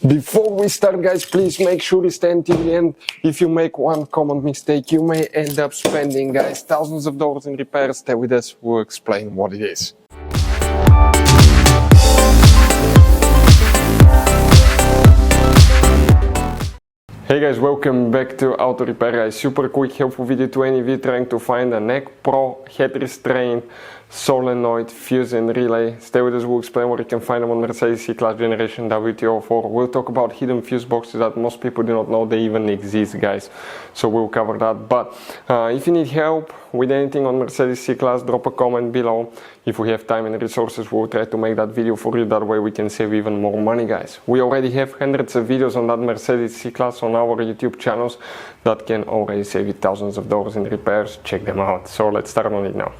Before we start, guys, please make sure you stay until the end. If you make one common mistake, you may end up spending, guys, thousands of dollars in repairs. Stay with us, we'll explain what it is. Hey guys, welcome back to Auto Repair, guys. Super quick helpful video to any of you trying to find a neck pro head restraint solenoid fuse and relay. Stay with us, we'll explain where you can find them on Mercedes C-Class Generation W204. We'll talk about hidden fuse boxes that most people do not know they even exist, guys. So we'll cover that. But if you need help with anything on Mercedes C-Class, drop a comment below. If we have time and resources, we'll try to make that video for you. That way we can save even more money, guys. We already have hundreds of videos on that Mercedes C-Class on our YouTube channels that can already save you thousands of dollars in repairs. Check them out. So let's start on it now.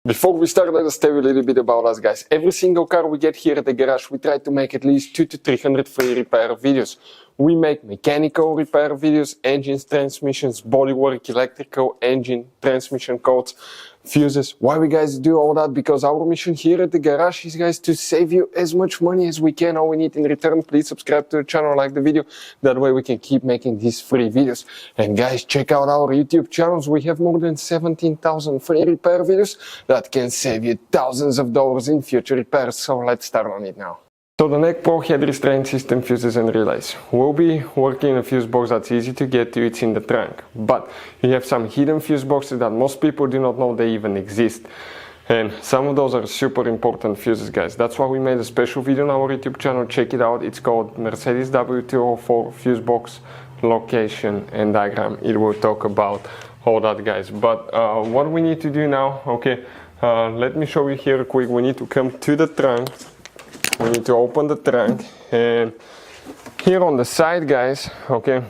Before we start, let us tell you a little bit about us, guys. Every single car we get here at the garage, we try to make at least 200 to 300 free repair videos. We make mechanical repair videos, engines, transmissions, bodywork, electrical, engine, transmission codes, fuses. Why we guys do all that? Because our mission here at the garage is, guys, to save you as much money as we can. All we need in return, please subscribe to the channel, like the video. That way we can keep making these free videos. And guys, check out our YouTube channels. We have more than 17,000 free repair videos that can save you thousands of dollars in future repairs. So let's start on it now. So the neck pro head restraint system fuses and relays. We'll be working in a fuse box that's easy to get to, it's in the trunk. But you have some hidden fuse boxes that most people do not know they even exist. And some of those are super important fuses, guys. That's why we made a special video on our YouTube channel. Check it out. It's called Mercedes W204 fuse box location and diagram. It will talk about all that, guys. But what we need to do now, okay, let me show you here quick. We need to come to the trunk. We need to open the trunk, and here on the side, guys, okay,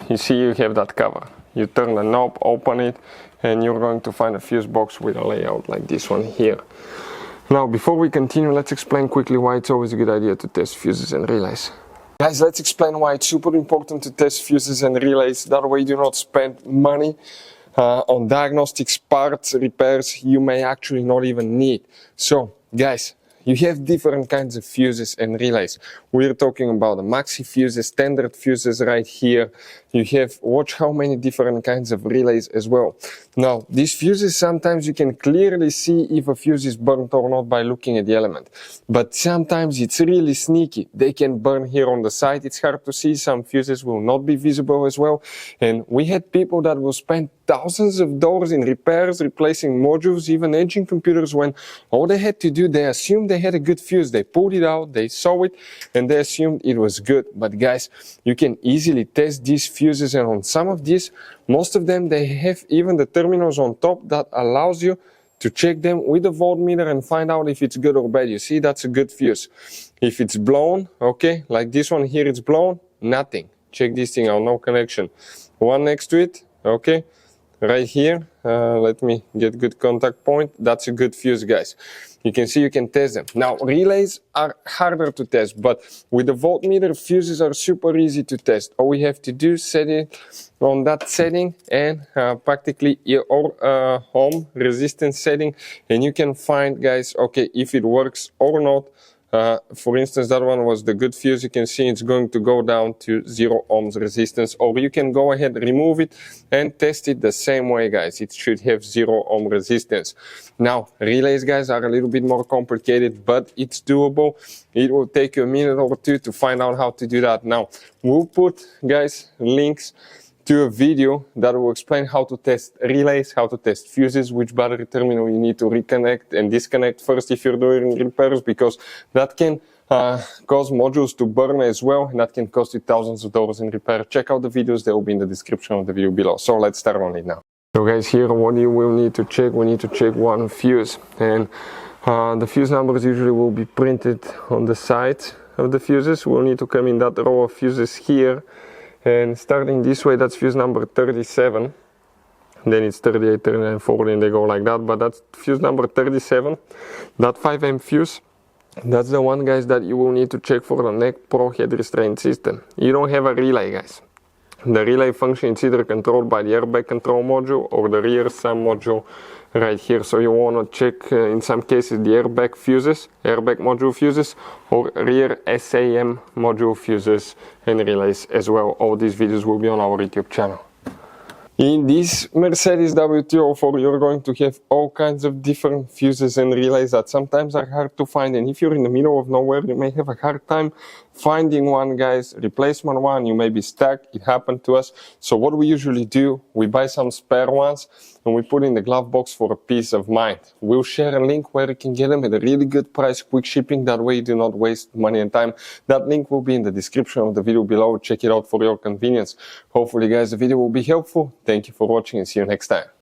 you see you have that cover. You turn the knob, open it, and you're going to find a fuse box with a layout like this one here. Now, before we continue, let's explain quickly why it's always a good idea to test fuses and relays. Guys, let's explain why it's super important to test fuses and relays. That way you do not spend money on diagnostics, parts, repairs you may actually not even need. So, guys, you have different kinds of fuses and relays. We're talking about the maxi fuses, standard fuses right here. You have, watch how many different kinds of relays as well. Now, these fuses, sometimes you can clearly see if a fuse is burnt or not by looking at the element. But sometimes it's really sneaky. They can burn here on the side. It's hard to see. Some fuses will not be visible as well. And we had people that will spend thousands of dollars in repairs, replacing modules, even engine computers, when all they had to do, they assumed they had a good fuse. They pulled it out, they saw it, and they assumed it was good. But guys, you can easily test these fuses, and on some of these, most of them, they have even the terminals on top that allows you to check them with a voltmeter and find out if it's good or bad. You see, that's a good fuse. If it's blown, okay, like this one here, it's blown, nothing. Check this thing out, no connection. One next to it, okay. Right here, let me get good contact point. That's a good fuse, guys. You can see you can test them. Now, relays are harder to test, but with the voltmeter, fuses are super easy to test. All we have to do is set it on that setting and practically your ohm resistance setting, and you can find, guys, okay, if it works or not. For instance, that one was the good fuse. You can see it's going to go down to 0 ohms resistance, or you can go ahead, remove it and test it the same way, guys. It should have 0 ohm resistance. Now, relays, guys, are a little bit more complicated, but it's doable. It will take you a minute or two to find out how to do that. Now, we'll put, guys, links to a video that will explain how to test relays, how to test fuses, which battery terminal you need to reconnect and disconnect first if you're doing repairs, because that can cause modules to burn as well, and that can cost you thousands of dollars in repair. Check out the videos, they will be in the description of the video below. So let's start on it now. So guys, here what you will need to check, we need to check one fuse, and the fuse numbers usually will be printed on the sides of the fuses. We'll need to come in that row of fuses here. And starting this way, that's fuse number 37. Then it's 38, 39, 40, and they go like that. But that's fuse number 37. That 5M fuse, that's the one, guys, that you will need to check for the neck pro head restraint system. You don't have a relay, guys. The relay function is either controlled by the airbag control module or the rear SAM module right here. So you want to check in some cases the airbag fuses, airbag module fuses, or rear SAM module fuses and relays as well. All these videos will be on our YouTube channel. In this Mercedes W204 you're going to have all kinds of different fuses and relays that sometimes are hard to find, and if you're in the middle of nowhere you may have a hard time finding one, guys. Replacement one, you may be stuck. It happened to us. So what we usually do, we buy some spare ones and we put in the glove box for a peace of mind. We'll share a link where you can get them at a really good price, quick shipping, that way you do not waste money and time. That link will be in the description of the video below. Check it out for your convenience. Hopefully guys the video will be helpful. Thank you for watching and see you next time.